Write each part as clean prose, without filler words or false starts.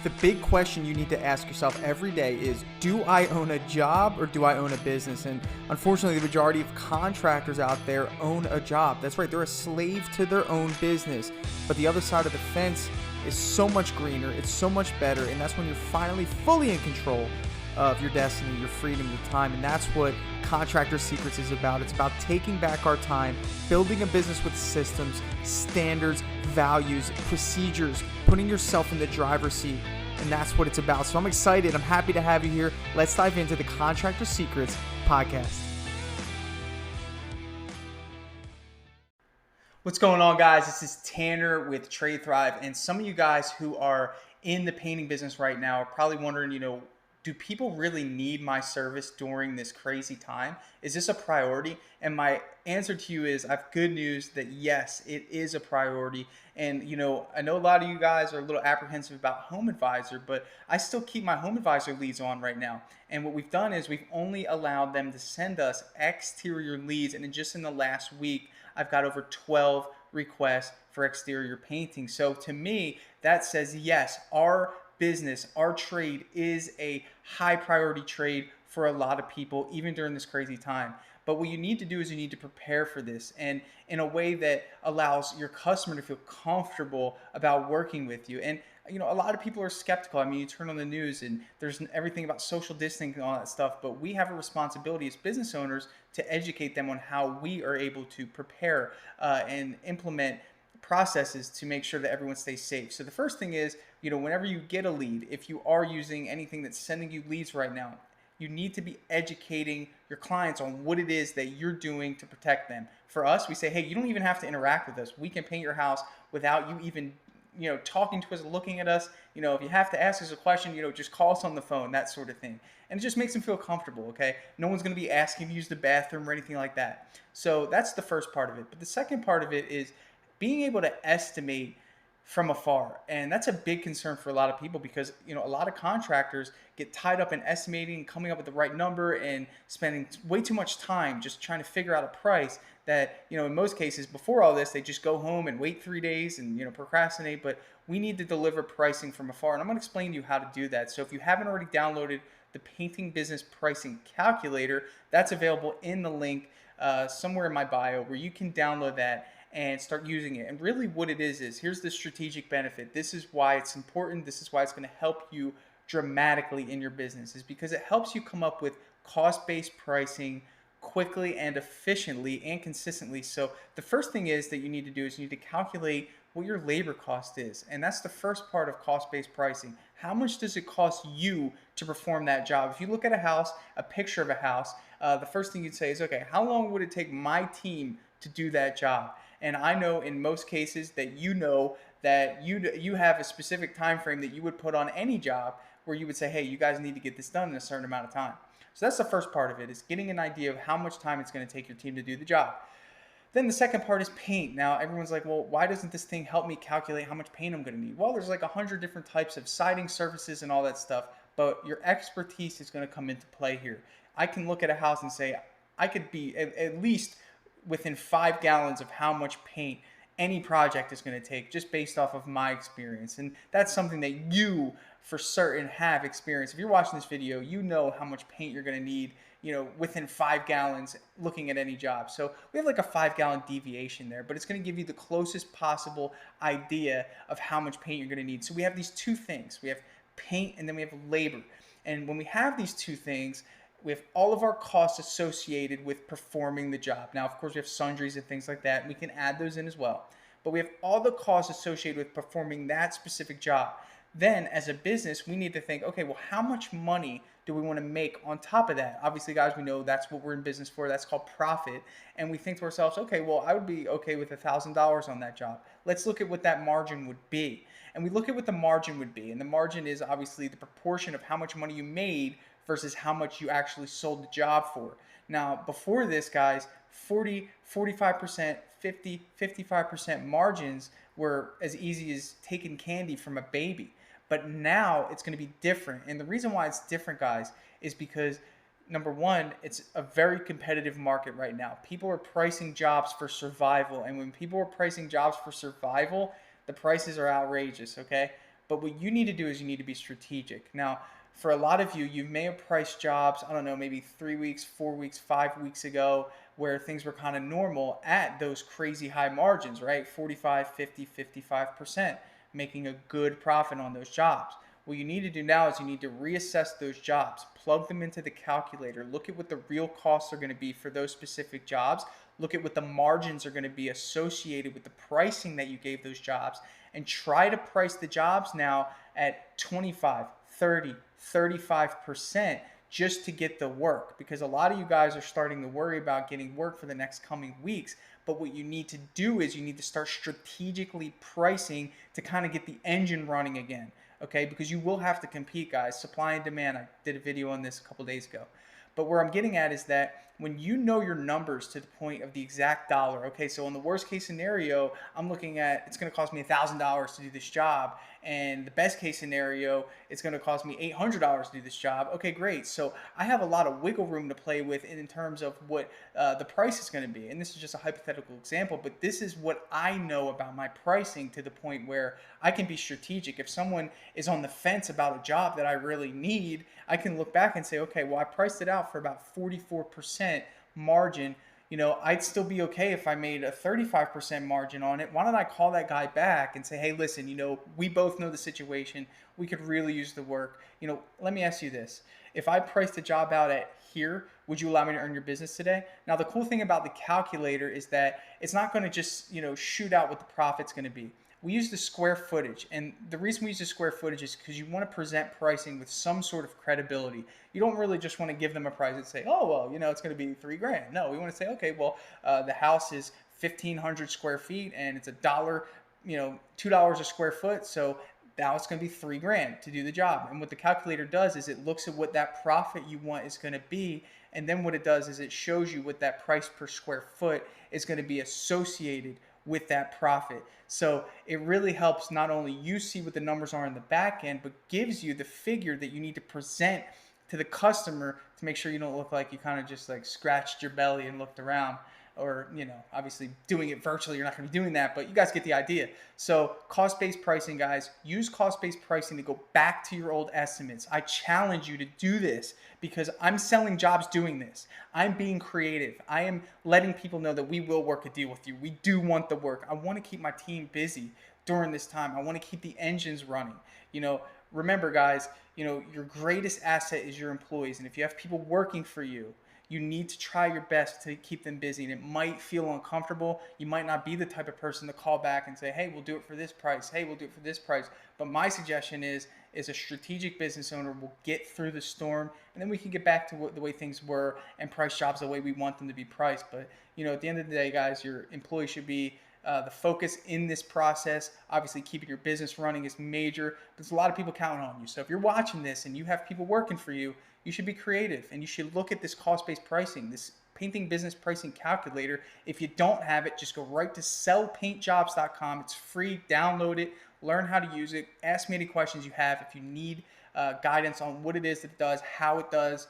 The big question you need to ask yourself every day is, do I own a job or do I own a business? And unfortunately, the majority of contractors out there own a job. That's right, they're a slave to their own business. But the other side of the fence is so much greener, it's so much better, and that's when you're finally fully in control of your destiny, your freedom, your time. And that's what Contractor Secrets is about. It's about taking back our time, building a business with systems, standards, values, procedures, putting yourself in the driver's seat. And that's what it's about. So I'm excited. I'm happy to have you here. Let's dive into the Contractor Secrets podcast. What's going on, guys? This is Tanner with Trade Thrive. And some of you guys who are in the painting business right now are probably wondering, do people really need my service during this crazy time? Is this a priority? And my answer to you is, I have good news that yes, it is a priority. And I know a lot of you guys are a little apprehensive about Home Advisor, but I still keep my Home Advisor leads on right now. And what we've done is we've only allowed them to send us exterior leads. And just in the last week, I've got over 12 requests for exterior painting. So to me, that says yes, our business, our trade is a high priority trade for a lot of people, even during this crazy time. But what you need to do is you need to prepare for this, and in a way that allows your customer to feel comfortable about working with you. And a lot of people are skeptical. I mean, you turn on the news and there's everything about social distancing and all that stuff, but we have a responsibility as business owners to educate them on how we are able to prepare and implement processes to make sure that everyone stays safe. So the first thing is, whenever you get a lead, if you are using anything that's sending you leads right now, you need to be educating your clients on what it is that you're doing to protect them. For us, we say, hey, you don't even have to interact with us. We can paint your house without you even talking to us, looking at us. If you have to ask us a question, just call us on the phone, that sort of thing. And it just makes them feel comfortable, okay? No one's going to be asking to use the bathroom or anything like that. So that's the first part of it. But the second part of it is being able to estimate from afar. And that's a big concern for a lot of people because, a lot of contractors get tied up in estimating, coming up with the right number, and spending way too much time just trying to figure out a price that, in most cases before all this, they just go home and wait 3 days and, procrastinate. But we need to deliver pricing from afar. And I'm going to explain to you how to do that. So if you haven't already downloaded the Painting Business Pricing Calculator, that's available in the link somewhere in my bio where you can download that and start using it. And really what it is here's the strategic benefit. This is why it's important. This is why it's going to help you dramatically in your business, is because it helps you come up with cost-based pricing quickly and efficiently and consistently. So the first thing is that you need to do is you need to calculate what your labor cost is. And that's the first part of cost-based pricing. How much does it cost you to perform that job? If you look at a house, a picture of a house, the first thing you'd say is, okay, how long would it take my team to do that job? And I know in most cases that that you have a specific time frame that you would put on any job where you would say, hey, you guys need to get this done in a certain amount of time. So that's the first part of it, is getting an idea of how much time it's going to take your team to do the job. Then the second part is paint. Now everyone's like, well, why doesn't this thing help me calculate how much paint I'm going to need? Well, there's like 100 different types of siding surfaces and all that stuff, but your expertise is going to come into play here. I can look at a house and say, I could be at least within 5 gallons of how much paint any project is going to take, just based off of my experience. And that's something that you for certain have experience. If you're watching this video, you know how much paint you're going to need, within 5 gallons looking at any job. So we have like a 5-gallon deviation there, but it's going to give you the closest possible idea of how much paint you're going to need. So we have these two things. We have paint and then we have labor. And when we have these two things, we have all of our costs associated with performing the job. Now, of course, we have sundries and things like that, and we can add those in as well. But we have all the costs associated with performing that specific job. Then, as a business, we need to think, okay, well, how much money do we want to make on top of that? Obviously, guys, we know that's what we're in business for. That's called profit. And we think to ourselves, okay, well, I would be okay with $1,000 on that job. Let's look at what that margin would be. And we look at what the margin would be. And the margin is obviously the proportion of how much money you made versus how much you actually sold the job for. Now, before this, guys, 40, 45%, 50, 55% margins were as easy as taking candy from a baby. But now it's going to be different. And the reason why it's different, guys, is because number one, it's a very competitive market right now. People are pricing jobs for survival. And when people are pricing jobs for survival, the prices are outrageous, okay? But what you need to do is you need to be strategic. Now, for a lot of you, you may have priced jobs, I don't know, maybe 3 weeks, 4 weeks, 5 weeks ago, where things were kind of normal at those crazy high margins, right? 45, 50, 55%, making a good profit on those jobs. What you need to do now is you need to reassess those jobs, plug them into the calculator, look at what the real costs are going to be for those specific jobs, look at what the margins are going to be associated with the pricing that you gave those jobs, and try to price the jobs now at 25, 30, 35% just to get the work, because a lot of you guys are starting to worry about getting work for the next coming weeks. But what you need to do is you need to start strategically pricing to kind of get the engine running again. Okay, because you will have to compete, guys. Supply and demand. I did a video on this a couple days ago. But where I'm getting at is that when you know your numbers to the point of the exact dollar, okay, so in the worst case scenario, I'm looking at it's going to cost me $1,000 to do this job. And the best case scenario, it's going to cost me $800 to do this job. Okay, great. So I have a lot of wiggle room to play with in terms of what the price is going to be. And this is just a hypothetical example, but this is what I know about my pricing to the point where I can be strategic. If someone is on the fence about a job that I really need, I can look back and say, okay, well, I priced it out for about 44% margin. I'd still be okay if I made a 35% margin on it. Why don't I call that guy back and say, hey, listen, we both know the situation. We could really use the work. Let me ask you this. If I priced the job out at here, would you allow me to earn your business today? Now, the cool thing about the calculator is that it's not going to just, shoot out what the profit's going to be. We use the square footage, and the reason we use the square footage is because you want to present pricing with some sort of credibility. You don't really just want to give them a price and say, oh, well, it's going to be $3,000. No, we want to say, okay, well, the house is 1,500 square feet and it's $2 a square foot. So now it's going to be $3,000 to do the job. And what the calculator does is it looks at what that profit you want is going to be. And then what it does is it shows you what that price per square foot is going to be associated with that profit. So it really helps not only you see what the numbers are in the back end, but gives you the figure that you need to present to the customer to make sure you don't look like you kind of just like scratched your belly and looked around. Or, obviously doing it virtually, you're not going to be doing that, but you guys get the idea. So cost-based pricing, guys, use cost-based pricing to go back to your old estimates. I challenge you to do this because I'm selling jobs doing this. I'm being creative. I am letting people know that we will work a deal with you. We do want the work. I want to keep my team busy during this time. I want to keep the engines running. Remember, guys, your greatest asset is your employees. And if you have people working for you, you need to try your best to keep them busy. And it might feel uncomfortable. You might not be the type of person to call back and say, hey, we'll do it for this price. Hey, we'll do it for this price. But my suggestion is a strategic business owner will get through the storm, and then we can get back to the way things were and price jobs the way we want them to be priced. But, at the end of the day, guys, your employees should be the focus in this process. Obviously, keeping your business running is major, but there's a lot of people counting on you. So if you're watching this and you have people working for you, you should be creative and you should look at this cost-based pricing, this painting business pricing calculator. If you don't have it, just go right to sellpaintjobs.com. It's free. Download it. Learn how to use it. Ask me any questions you have if you need guidance on what it is that it does, how it does,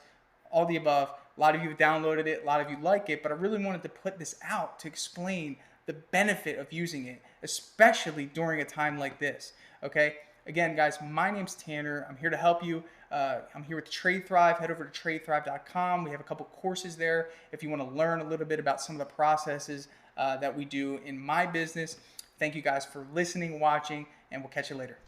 all the above. A lot of you have downloaded it. A lot of you like it, but I really wanted to put this out to explain the benefit of using it, especially during a time like this. Okay? Again, guys, my name's Tanner. I'm here to help you. I'm here with Trade Thrive. Head over to tradethrive.com. We have a couple courses there if you want to learn a little bit about some of the processes that we do in my business. Thank you guys for listening, watching, and we'll catch you later.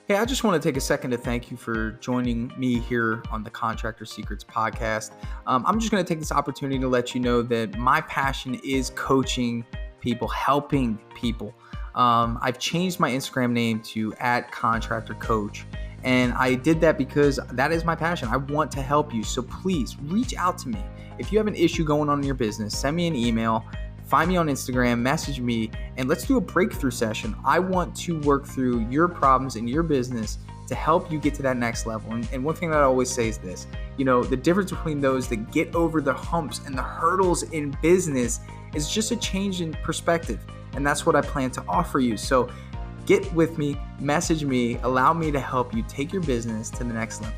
Hey, I just want to take a second to thank you for joining me here on the Contractor Secrets podcast. I'm just going to take this opportunity to let you know that my passion is coaching people, helping people. I've changed my Instagram name to @contractorcoach, and I did that because that is my passion. I want to help you. So please reach out to me. If you have an issue going on in your business, send me an email, find me on Instagram, message me, and let's do a breakthrough session. I want to work through your problems in your business to help you get to that next level. And one thing that I always say is this, the difference between those that get over the humps and the hurdles in business is just a change in perspective. And that's what I plan to offer you. So get with me, message me, allow me to help you take your business to the next level.